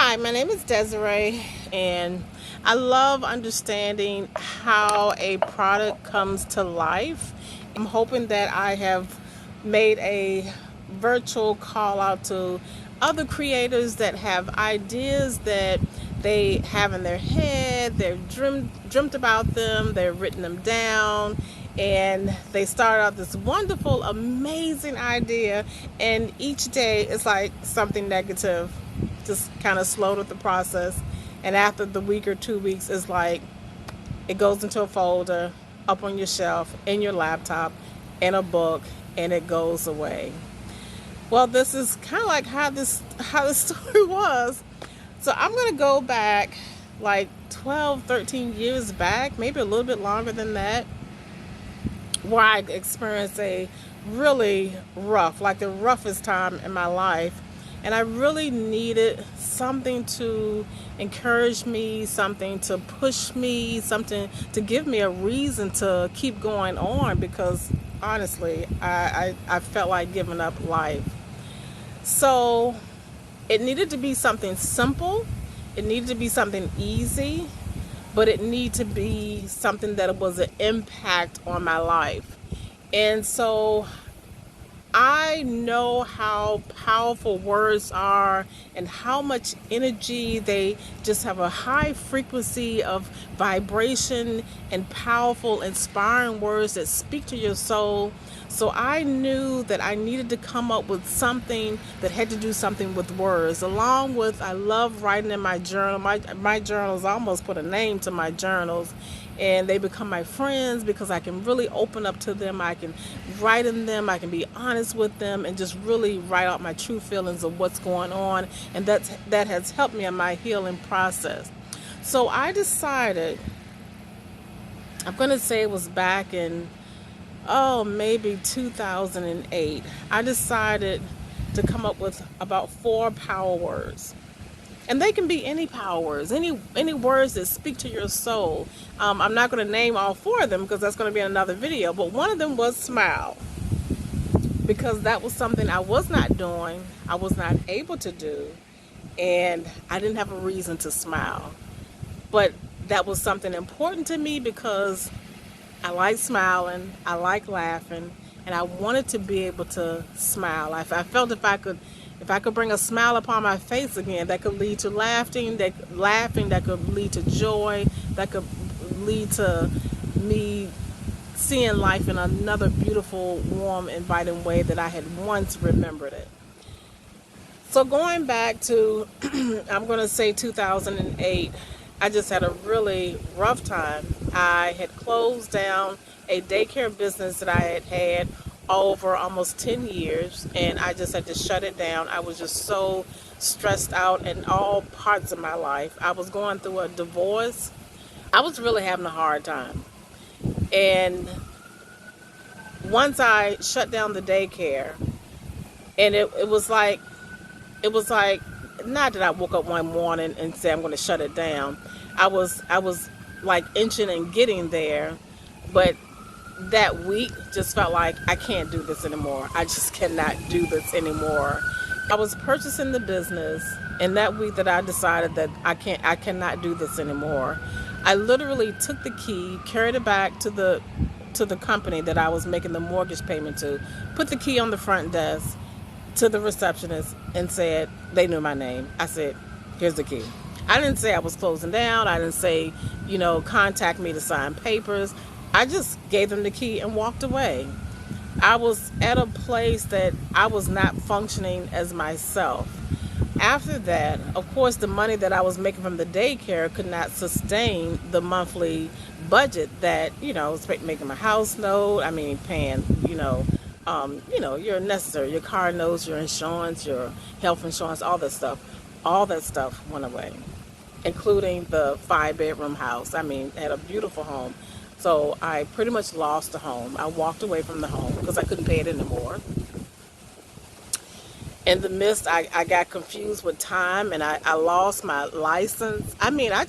Hi, my name is Desiree, and I love understanding how a product comes to life. I'm hoping that I have made a virtual call out to other creators that have ideas that they have in their head, they've dreamt about them, they've written them down, and they start out this wonderful, amazing idea, and each day it's like something negative just kind of slowed with the process. And after the week or 2 weeks, it's like it goes into a folder up on your shelf, in your laptop, in a book, and it goes away. Well, this is kind of like how this story was. So I'm going to go back like 12, 13 years back, maybe a little bit longer than that, where I experienced a really rough, like the roughest time in my life. And I really needed something to encourage me, something to push me, something to give me a reason to keep going on, because honestly, I felt like giving up life. So it needed to be something simple, it needed to be something easy, but it needed to be something that was an impact on my life. And so I know how powerful words are and how much energy they just have, a high frequency of vibration and powerful, inspiring words that speak to your soul. So I knew that I needed to come up with something that had to do something with words. Along with, I love writing in my journal. My journals, I almost put a name to my journals, and they become my friends because I can really open up to them. I can write in them, I can be honest with them, and just really write out my true feelings of what's going on. And that has helped me in my healing process. So I decided, I'm going to say it was back in, maybe 2008. I decided to come up with about 4 power words, and they can be any power words, any words that speak to your soul. I'm not going to name all 4 of them because that's going to be in another video, but one of them was smile, because that was something I was not doing, I was not able to do, and I didn't have a reason to smile. But that was something important to me because I like smiling, I like laughing, and I wanted to be able to smile. I felt if I could bring a smile upon my face again, that could lead to laughing, that could lead to joy, that could lead to me seeing life in another beautiful, warm, inviting way that I had once remembered it. So going back to, I'm going to say 2008, I just had a really rough time. I had closed down a daycare business that I had over almost 10 years, and I just had to shut it down. I was just so stressed out in all parts of my life. I was going through a divorce. I was really having a hard time. And once I shut down the daycare, and it was like not that I woke up one morning and said I'm going to shut it down. I was like inching and getting there, but that week just felt like I can't do this anymore. I just cannot do this anymore. I was purchasing the business, and that week that I decided that I cannot do this anymore, I literally took the key, carried it back to the company that I was making the mortgage payment to, put the key on the front desk to the receptionist, and said, they knew my name. I said, here's the key. I didn't say I was closing down. I didn't say, contact me to sign papers. I just gave them the key and walked away. I was at a place that I was not functioning as myself. After that, of course, the money that I was making from the daycare could not sustain the monthly budget that, was making my house note. I mean, paying, your necessary, your car notes, your insurance, your health insurance, all that stuff. All that stuff went away, including the 5-bedroom house. I mean, I had a beautiful home. So I pretty much lost the home. I walked away from the home because I couldn't pay it anymore. In the midst, I got confused with time, and I lost my license. I mean, I'm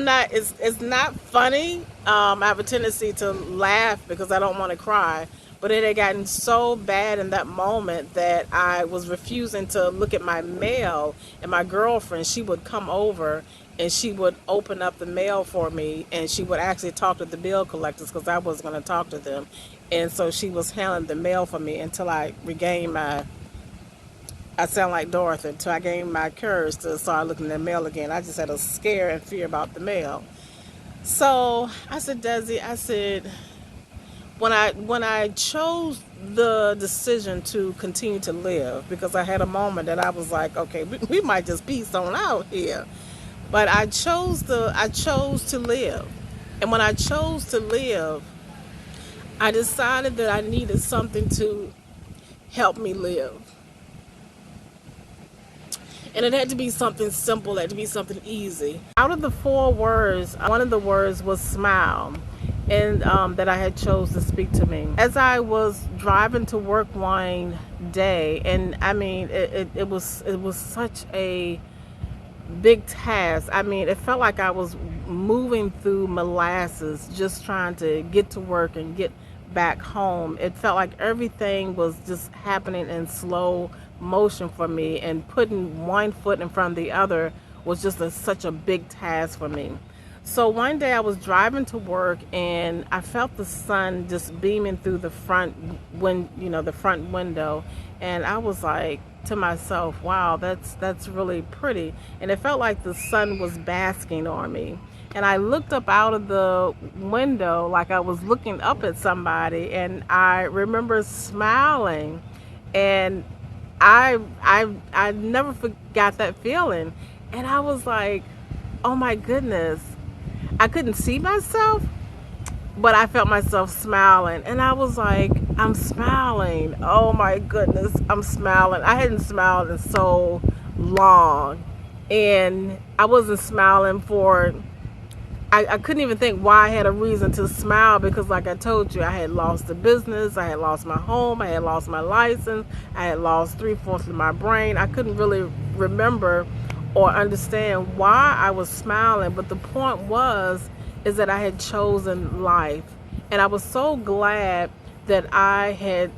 not, it's not funny. I have a tendency to laugh because I don't want to cry. But it had gotten so bad in that moment that I was refusing to look at my mail. And my girlfriend, she would come over and she would open up the mail for me, and she would actually talk to the bill collectors because I wasn't going to talk to them. And so she was handling the mail for me until I regained my, I sound like Dorothy, until I gained my courage to start looking at the mail again. I just had a scare and fear about the mail. So I said, Desi, I said, when I chose the decision to continue to live, because I had a moment that I was like, okay, we might just peace on out here. But I chose to live. And when I chose to live, I decided that I needed something to help me live. And it had to be something simple, it had to be something easy. Out of the 4 words, one of the words was smile, and that I had chose to speak to me. As I was driving to work one day, and I mean, it was such a big task. I mean, it felt like I was moving through molasses, just trying to get to work and get back home. It felt like everything was just happening in slow motion for me, and putting one foot in front of the other was just such a big task for me. So one day I was driving to work, and I felt the sun just beaming through the front the front window, and I was like to myself, wow, that's really pretty. And it felt like the sun was basking on me. And I looked up out of the window like I was looking up at somebody, and I remember smiling, and I never forgot that feeling. And I was like, oh my goodness, I couldn't see myself, but I felt myself smiling, and I was like, I'm smiling. Oh my goodness, I'm smiling. I hadn't smiled in so long, and I wasn't smiling for, I couldn't even think why I had a reason to smile, because like I told you, I had lost the business, I had lost my home, I had lost my license, I had lost 3/4 of my brain. I couldn't really remember or understand why I was smiling, but the point is that I had chosen life. And I was so glad that I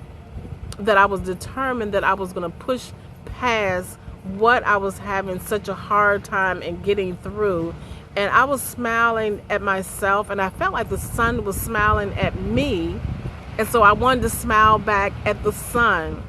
was determined that I was going to push past what I was having such a hard time in getting through. And I was smiling at myself, and I felt like the sun was smiling at me. And so I wanted to smile back at the sun.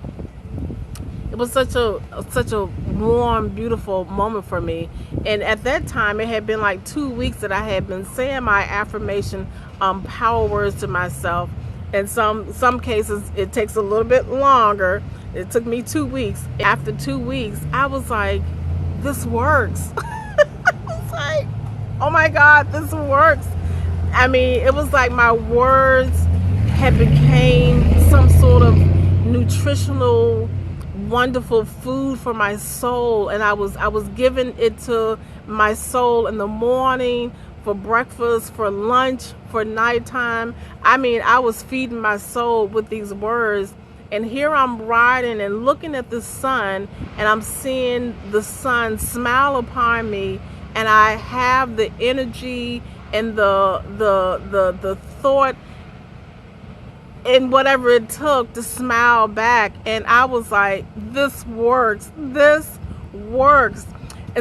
It was such a warm, beautiful moment for me. And at that time, it had been like 2 weeks that I had been saying my affirmation power words to myself. In some cases, it takes a little bit longer. It took me 2 weeks. After 2 weeks, I was like, this works. I was like, oh my God, this works. I mean, it was like my words had became some sort of nutritional, wonderful food for my soul, and I was giving it to my soul in the morning, for breakfast, for lunch, for nighttime. I mean, I was feeding my soul with these words. And here I'm riding and looking at the sun, and I'm seeing the sun smile upon me, and I have the energy and the thought and whatever it took to smile back. And I was like, this works. And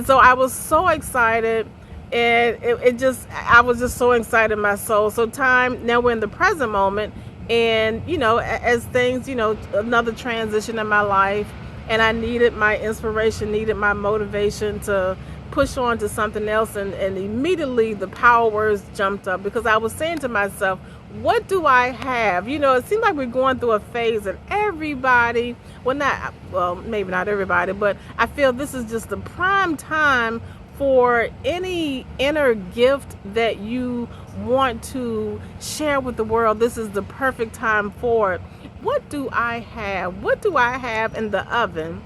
so I was so excited, and I was just so excited in my soul. So now we're in the present moment, and as things, another transition in my life, and I needed my inspiration, needed my motivation to push on to something else, and immediately the power words jumped up, because I was saying to myself, what do I have? It seems like we're going through a phase that everybody, well, maybe not everybody, but I feel this is just the prime time for any inner gift that you want to share with the world. This is the perfect time for it. What do I have? What do I have in the oven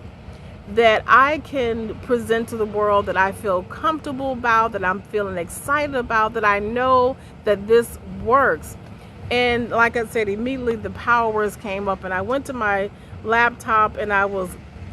that I can present to the world, that I feel comfortable about, that I'm feeling excited about, that I know that this works? And like I said, immediately the power words came up, and I went to my laptop, and I was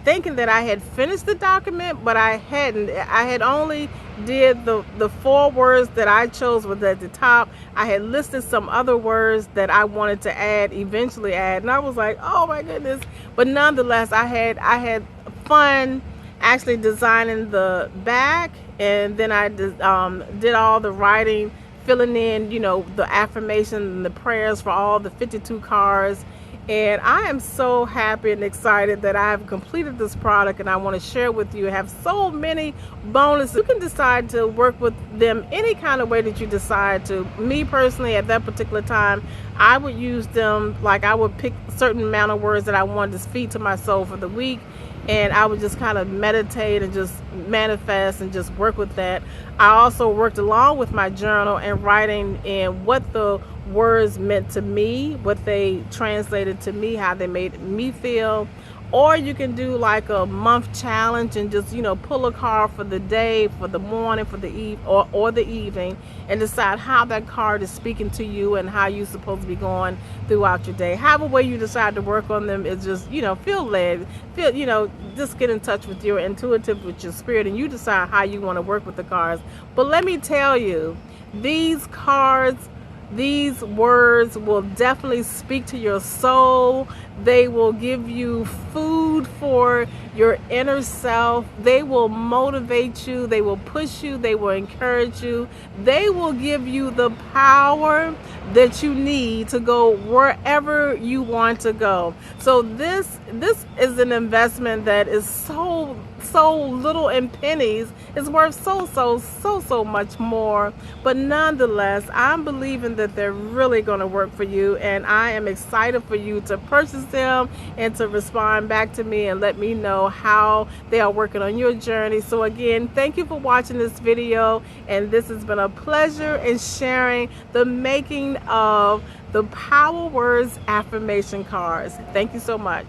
thinking that I had finished the document, but I hadn't. I had only did the 4 words that I chose was at the top. I had listed some other words that I wanted to eventually add, and I was like, oh my goodness. But nonetheless, I had fun actually designing the back, and then I did all the writing, filling in, the affirmation and the prayers for all the 52 cards. And I am so happy and excited that I have completed this product, and I want to share with you. I have so many bonuses. You can decide to work with them any kind of way that you decide to. Me personally, at that particular time, I would use them, like I would pick a certain amount of words that I wanted to feed to my soul for the week, and I would just kind of meditate and just manifest and just work with that. I also worked along with my journal and writing in what the words meant to me, what they translated to me, how they made me feel. Or you can do like a month challenge and just, pull a card for the day, for the morning, for the eve or the evening, and decide how that card is speaking to you and how you're supposed to be going throughout your day. However way you decide to work on them is just, feel led, just get in touch with your intuitive, with your spirit, and you decide how you want to work with the cards. But let me tell you, these cards, these words will definitely speak to your soul. They will give you food for your inner self. They will motivate you. They will push you. They will encourage you. They will give you the power that you need to go wherever you want to go. So this is an investment that is so little in pennies. It's worth so much more. But nonetheless, I'm believing that they're really going to work for you, and I am excited for you to purchase them and to respond back to me and let me know how they are working on your journey. So again, thank you for watching this video, and this has been a pleasure in sharing the making of the Power Words affirmation cards. Thank you so much.